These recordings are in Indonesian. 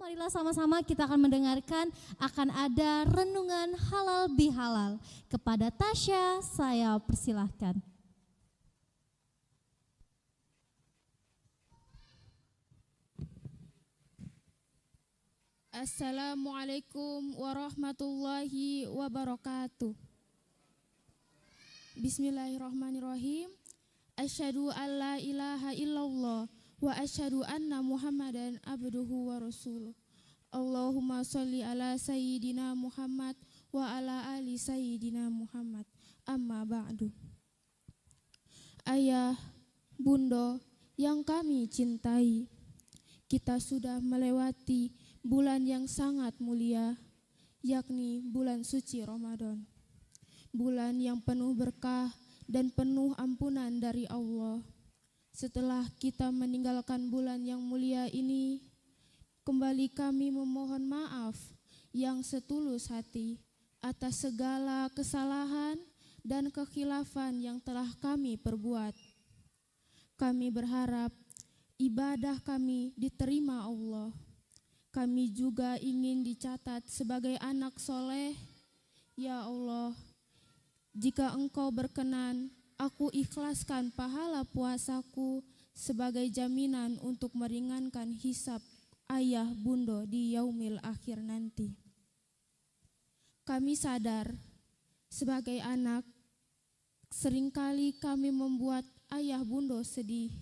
marilah sama-sama kita akan mendengarkan akan ada renungan halal bihalal. Kepada Tasya, saya persilahkan. Assalamualaikum warahmatullahi wabarakatuh. Bismillahirrahmanirrahim. Asyhadu an la ilaha illallah wa asyhadu anna Muhammadan abduhu wa rasuluh. Allahumma sholli ala sayyidina Muhammad wa ala ali sayyidina Muhammad. Amma ba'du. Ayah, bunda yang kami cintai, kita sudah melewati bulan yang sangat mulia, yakni bulan suci Ramadan. Bulan yang penuh berkah dan penuh ampunan dari Allah. Setelah kita meninggalkan bulan yang mulia ini, kembali kami memohon maaf yang setulus hati atas segala kesalahan dan kekhilafan yang telah kami perbuat. Kami berharap ibadah kami diterima Allah. Kami juga ingin dicatat sebagai anak soleh. Ya Allah, jika Engkau berkenan, aku ikhlaskan pahala puasaku sebagai jaminan untuk meringankan hisab ayah bunda di yaumil akhir nanti. Kami sadar, sebagai anak, seringkali kami membuat ayah bunda sedih.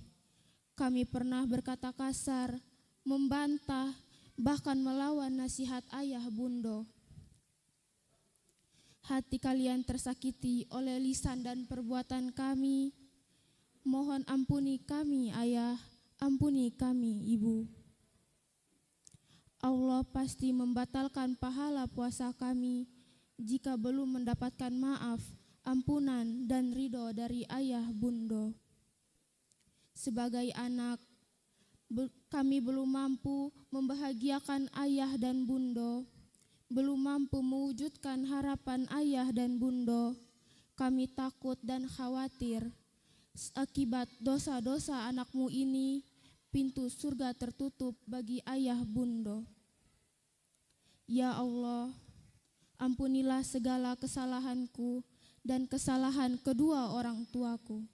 Kami pernah berkata kasar, membantah, bahkan melawan nasihat ayah bunda. Hati kalian tersakiti oleh lisan dan perbuatan kami. Mohon ampuni kami ayah, ampuni kami ibu. Allah pasti membatalkan pahala puasa kami jika belum mendapatkan maaf, ampunan dan ridho dari ayah bunda. Sebagai anak, kami belum mampu membahagiakan ayah dan bunda, belum mampu mewujudkan harapan ayah dan bunda. Kami takut dan khawatir akibat dosa-dosa anakmu ini, pintu surga tertutup bagi ayah bunda. Ya Allah, ampunilah segala kesalahanku dan kesalahan kedua orang tuaku.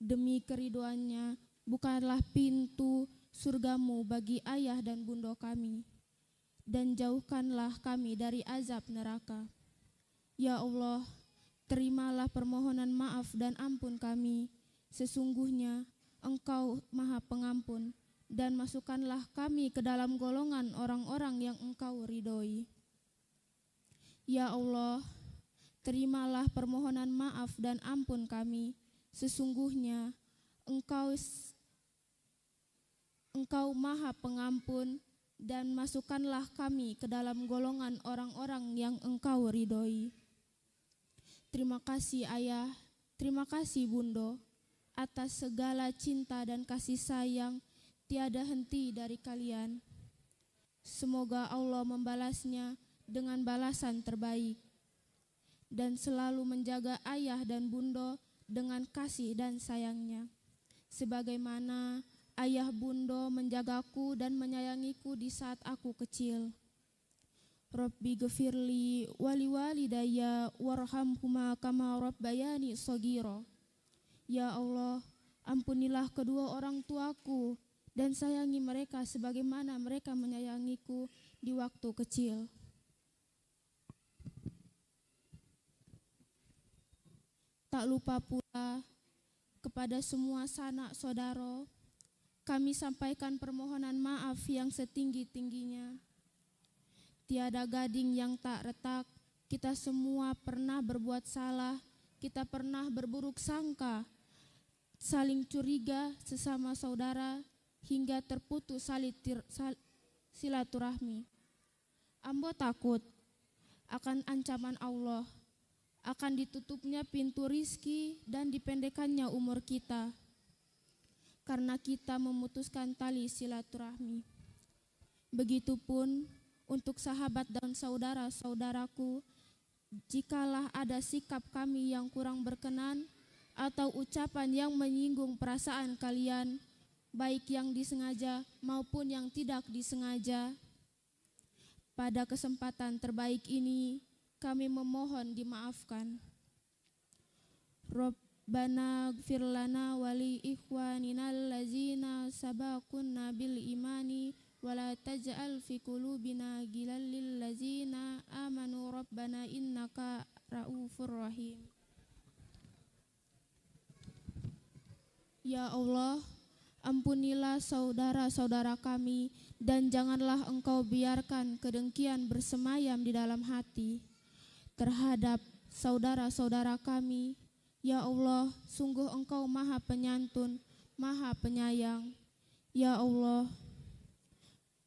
Demi keriduannya, bukanlah pintu surgamu bagi ayah dan bunda kami, dan jauhkanlah kami dari azab neraka. Ya Allah, terimalah permohonan maaf dan ampun kami. Sesungguhnya Engkau Maha Pengampun, dan masukkanlah kami ke dalam golongan orang-orang yang Engkau ridhoi. Ya Allah, terimalah permohonan maaf dan ampun kami. Sesungguhnya Engkau Maha Pengampun, dan masukkanlah kami ke dalam golongan orang-orang yang Engkau ridhoi. Terima kasih ayah, terima kasih bunda, atas segala cinta dan kasih sayang tiada henti dari kalian. Semoga Allah membalasnya dengan balasan terbaik, dan selalu menjaga ayah dan bunda dengan kasih dan sayangnya, sebagaimana ayah bunda menjagaku dan menyayangiku di saat aku kecil. Rabbi ghafirli wali walidayya warhamhuma kama rabbayani shaghira. Ya Allah, ampunilah kedua orang tuaku dan sayangi mereka sebagaimana mereka menyayangiku di waktu kecil. Tak lupa pula kepada semua sanak saudara, kami sampaikan permohonan maaf yang setinggi-tingginya. Tiada gading yang tak retak, kita semua pernah berbuat salah, kita pernah berburuk sangka, saling curiga sesama saudara, hingga terputus silaturahmi. Ambo takut akan ancaman Allah, akan ditutupnya pintu rizki dan dipendekannya umur kita, karena kita memutuskan tali silaturahmi. Begitupun untuk sahabat dan saudara-saudaraku, jikalah ada sikap kami yang kurang berkenan atau ucapan yang menyinggung perasaan kalian, baik yang disengaja maupun yang tidak disengaja. Pada kesempatan terbaik ini, kami memohon dimaafkan. Rabbana gfir lana wali ikhwanina allazina sabaquna bil imani wala taj'al fi qulubina ghilal lil ladzina amanu rabbana innaka raufur rahim. Ya Allah, ampunilah saudara-saudara kami dan janganlah Engkau biarkan kedengkian bersemayam di dalam hati terhadap saudara-saudara kami. Ya Allah, sungguh Engkau Maha Penyantun, Maha Penyayang. Ya Allah,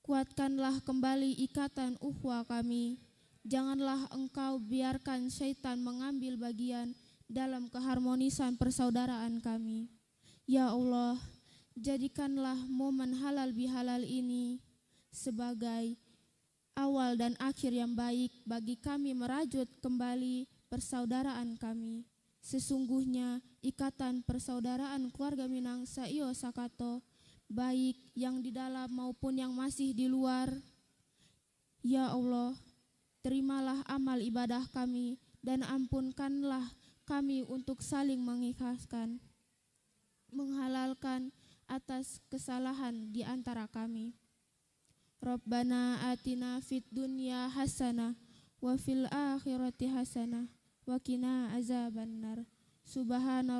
kuatkanlah kembali ikatan ukhuwah kami. Janganlah Engkau biarkan syaitan mengambil bagian dalam keharmonisan persaudaraan kami. Ya Allah, jadikanlah momen halal bihalal ini sebagai awal dan akhir yang baik bagi kami merajut kembali persaudaraan kami. Sesungguhnya ikatan persaudaraan keluarga Minang Saio Sakato, baik yang di dalam maupun yang masih di luar. Ya Allah, terimalah amal ibadah kami dan ampunkanlah kami untuk saling mengikhlaskan, menghalalkan atas kesalahan di antara kami. Rabbana atina fid dunya hasanah wa fil akhirati hasanah wa qina azabannar. Subhana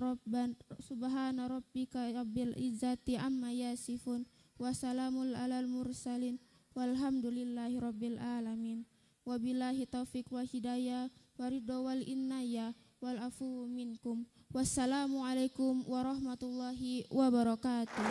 rabbika rabbil izzati amma yasifun wa salamul alal mursalin walhamdulillahi rabbil alamin. Wabillahi taufiq wa hidayah wa ridha wal inayah wal afu minkum. Wassalamualaikum warahmatullahi wabarakatuh.